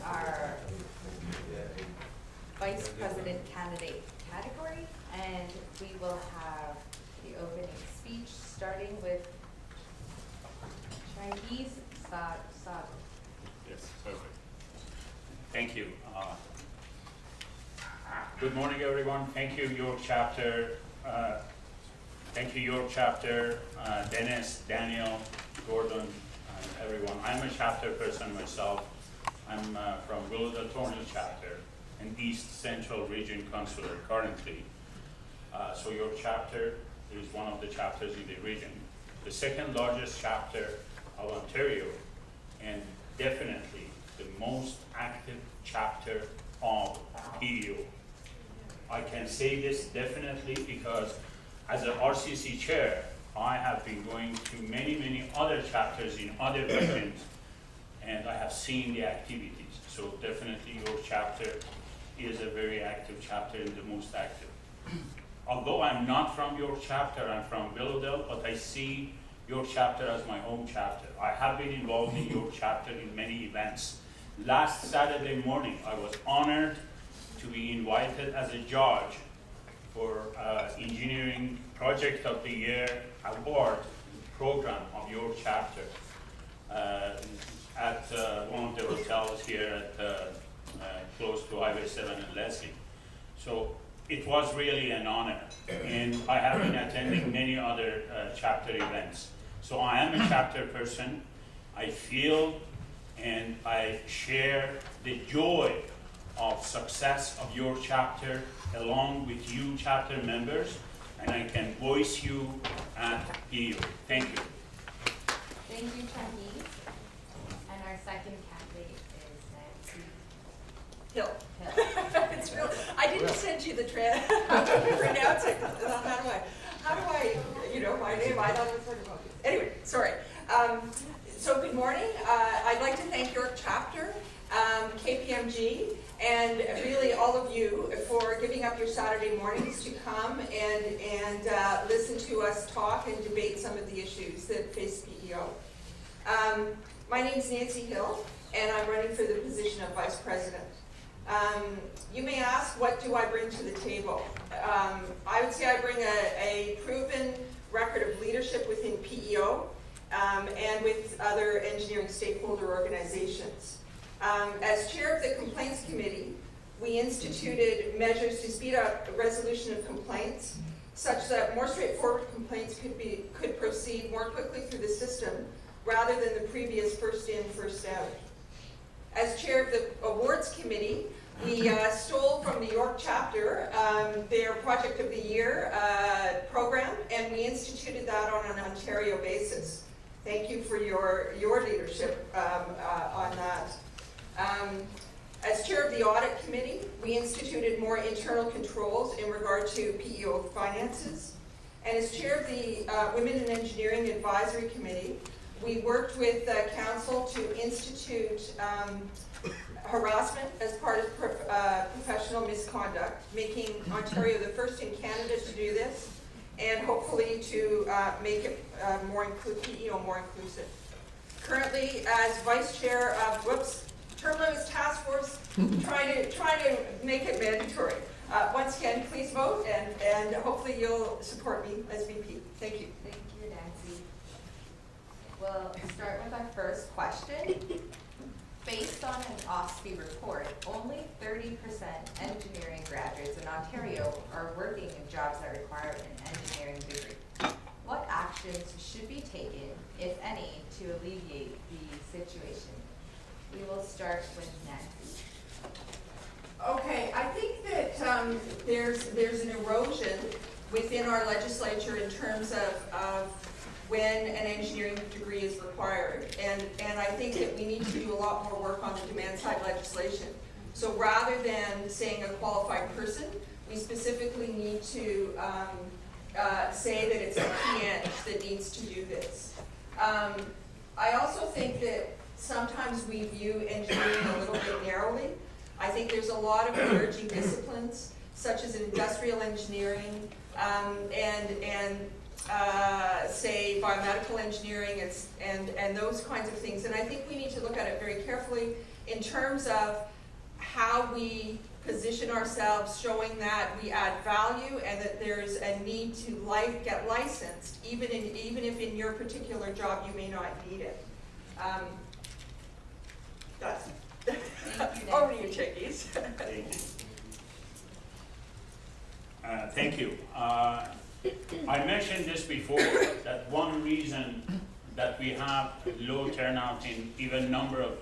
our Vice President candidate category, and we will have the opening speech starting with Shahid Saad. Yes, perfect. Thank you. Good morning, everyone. Thank you, York Chapter. Dennis, Daniel, Gordon, and everyone. I'm a chapter person myself. I'm from Willowdale Thornhill Chapter and East Central Region Councillor currently. So York Chapter is one of the chapters in the region. The second largest chapter of Ontario, and definitely the most active chapter of PEO. I can say this definitely because as an RCC chair, I have been going to many other chapters in other regions, and I have seen the activities. So definitely your chapter is a very active chapter and the most active. Although I'm not from York Chapter, I'm from Willowdale, but I see York Chapter as my home chapter. I have been involved in York Chapter in many events. Last Saturday morning, I was honored to be invited as a judge for Engineering Project of the Year Award program of York Chapter at one of the hotels here at close to Highway 7 and Leslie. So it was really an honor, and I have been attending many other chapter events. So I am a chapter person. I feel and I share the joy of success of your chapter along with you chapter members, and I can voice you at PEO. Thank you. Thank you, Shahid. And our second candidate is Nancy Hill. Hill. It's real. I didn't send you the how to pronounce it. How do I, my name, I thought it was hard to focus. Anyway, sorry. So good morning. I'd like to thank York Chapter, KPMG, and really all of you for giving up your Saturday mornings to come and listen to us talk and debate some of the issues that face PEO. My name is Nancy Hill, and I'm running for the position of Vice President. You may ask, what do I bring to the table? I would say I bring a proven record of leadership within PEO and with other engineering stakeholder organizations. As chair of the Complaints Committee, we instituted measures to speed up the resolution of complaints such that more straightforward complaints could proceed more quickly through the system rather than the previous first in, first out. As chair of the Awards Committee, we stole from the York Chapter their Project of the Year program, and we instituted that on an Ontario basis. Thank you for your leadership on that. As chair of the Audit Committee, we instituted more internal controls in regard to PEO finances. And as chair of the Women in Engineering Advisory Committee, we worked with Council to institute harassment as part of professional misconduct, making Ontario the first in Canada to do this, and hopefully to make it PEO more inclusive. Currently, as vice chair of term limits task force, trying to make it mandatory. Once again, please vote, and hopefully you'll support me as VP. Thank you. Thank you, Nancy. We'll start with our first question. Based on an OSFI report, only 30% engineering graduates in Ontario are working in jobs that require an engineering degree. What actions should be taken, if any, to alleviate the situation? We will start with Nancy. Okay, I think that there's an erosion within our legislature in terms of when an engineering degree is required, and I think that we need to do a lot more work on the demand side legislation. So rather than saying a qualified person, we specifically need to say that it's a PEng that needs to do this. I also think that sometimes we view engineering a little bit narrowly. I think there's a lot of emerging disciplines, such as industrial engineering and say biomedical engineering and those kinds of things. And I think we need to look at it very carefully in terms of how we position ourselves, showing that we add value and that there's a need to get licensed, even if in your particular job you may not need it. That's over to you, Chickies. Thank you. Thank you. I mentioned this before, that one reason that we have low turnout in even number of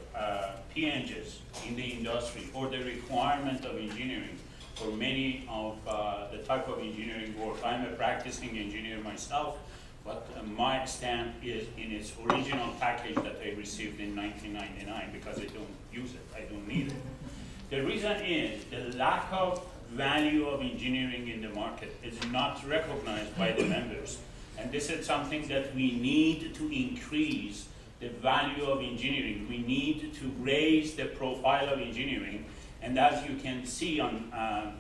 PNGs in the industry, or the requirement of engineering for many of the type of engineering work. I'm a practicing engineer myself, but my stamp is in its original package that I received in 1999 because I don't use it, I don't need it. The reason is the lack of value of engineering in the market is not recognized by the members. And this is something that we need to increase the value of engineering. We need to raise the profile of engineering. And as you can see on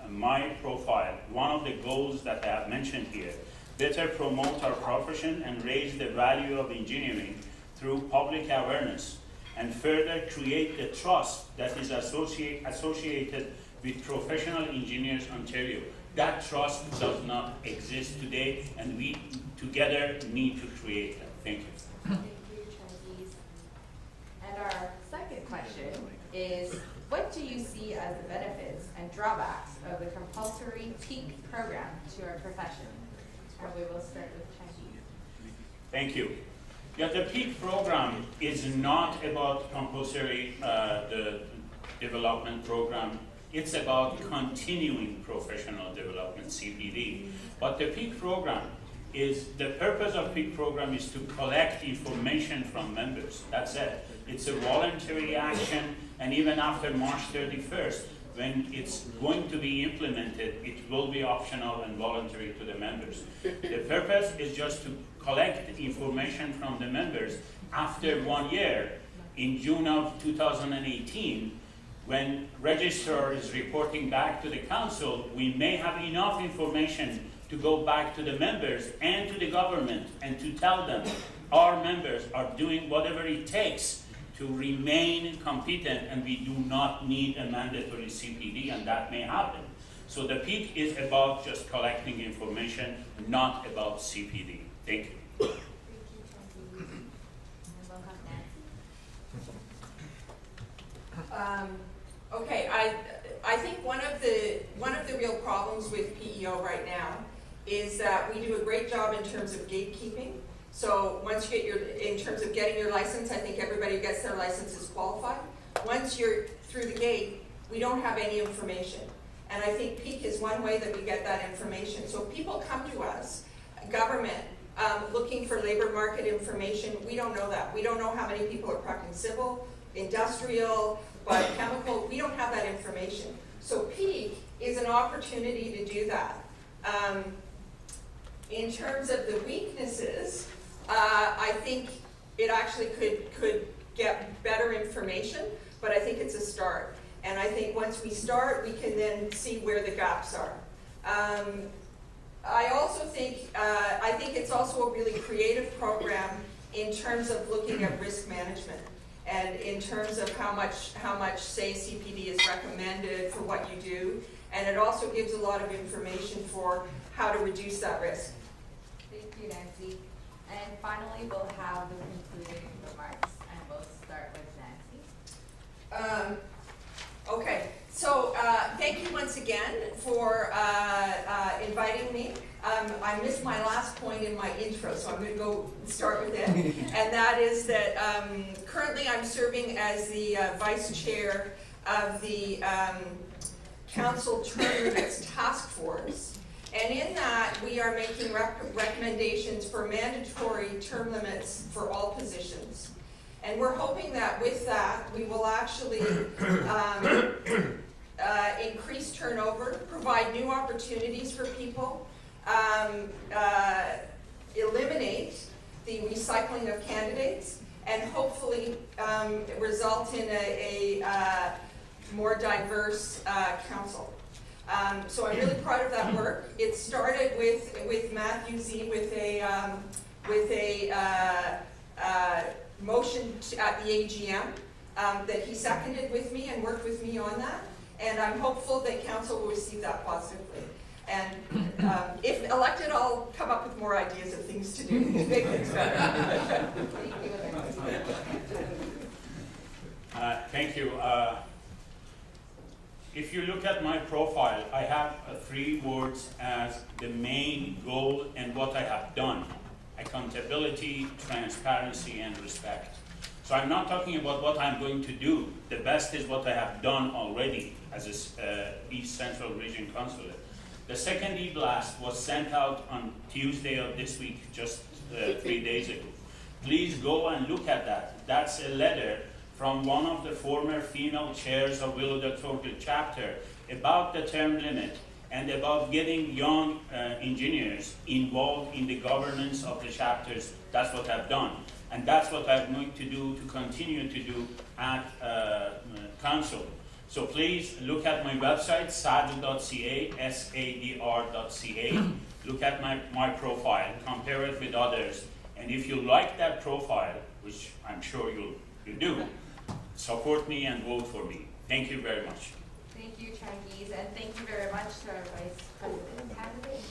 my profile, one of the goals that I have mentioned here, better promote our profession and raise the value of engineering through public awareness, and further create the trust that is associated with Professional Engineers Ontario. That trust does not exist today, and we together need to create that. Thank you. Thank you, trustees. And our second question is, what do you see as the benefits and drawbacks of the compulsory PEAK program to our profession? And we will start with Chinese. Thank you. Yeah, the PEAK program is not about compulsory the development program. It's about continuing professional development, CPD. But the PEAK program the purpose of PEAK program is to collect information from members. That's it. It's a voluntary action, and even after March 31st, when it's going to be implemented, it will be optional and voluntary to the members. The purpose is just to collect information from the members after 1 year. In June of 2018, when registrar is reporting back to the council, we may have enough information to go back to the members and to the government and to tell them our members are doing whatever it takes to remain competent, and we do not need a mandatory CPD, and that may happen. So the PEAK is about just collecting information, not about CPD. Thank you. Thank you, trustees. And we'll have Nancy. Okay, I think one of the real problems with PEO right now is that we do a great job in terms of gatekeeping. So once you get in terms of getting your license, I think everybody who gets their license is qualified. Once you're through the gate, we don't have any information. And I think PEAK is one way that we get that information. So people come to us, government, looking for labor market information. We don't know that. We don't know how many people are practicing civil, industrial, biochemical. We don't have that information. So PEAK is an opportunity to do that. In terms of the weaknesses, I think it actually could get better information, but I think it's a start. And I think once we start, we can then see where the gaps are. I also think, it's also a really creative program in terms of looking at risk management, and in terms of how much say CPD is recommended for what you do. And it also gives a lot of information for how to reduce that risk. Thank you, Nancy. And finally, we'll have the concluding remarks, and we'll start with Nancy. Okay, so thank you once again for inviting me. I missed my last point in my intro, so I'm going to go start with it. And that is that currently I'm serving as the vice chair of the Council Term Limits Task Force. And in that, we are making recommendations for mandatory term limits for all positions. And we're hoping that with that, we will actually increase turnover, provide new opportunities for people, eliminate the recycling of candidates, and hopefully result in a more diverse council. So I'm really proud of that work. It started with Matthew Z with a motion at the AGM that he seconded with me and worked with me on that. And I'm hopeful that council will receive that positively. And if elected, I'll come up with more ideas of things to do to make things better. Thank you. If you look at my profile, I have 3 words as the main goal and what I have done: accountability, transparency, and respect. So I'm not talking about what I'm going to do. The best is what I have done already as a East Central Region Consulate. The second e-blast was sent out on Tuesday of this week, just 3 days ago. Please go and look at that. That's a letter from one of the former female chairs of Willow-Torquil chapter about the term limit and about getting young engineers involved in the governance of the chapters. That's what I've done. And that's what I'm going to do, to continue to do at council. So please look at my website, sadr.ca, sadr.ca. Look at my profile, compare it with others. And if you like that profile, which I'm sure you do, support me and vote for me. Thank you very much. Thank you, Changiz, and thank you very much to our Vice President candidates.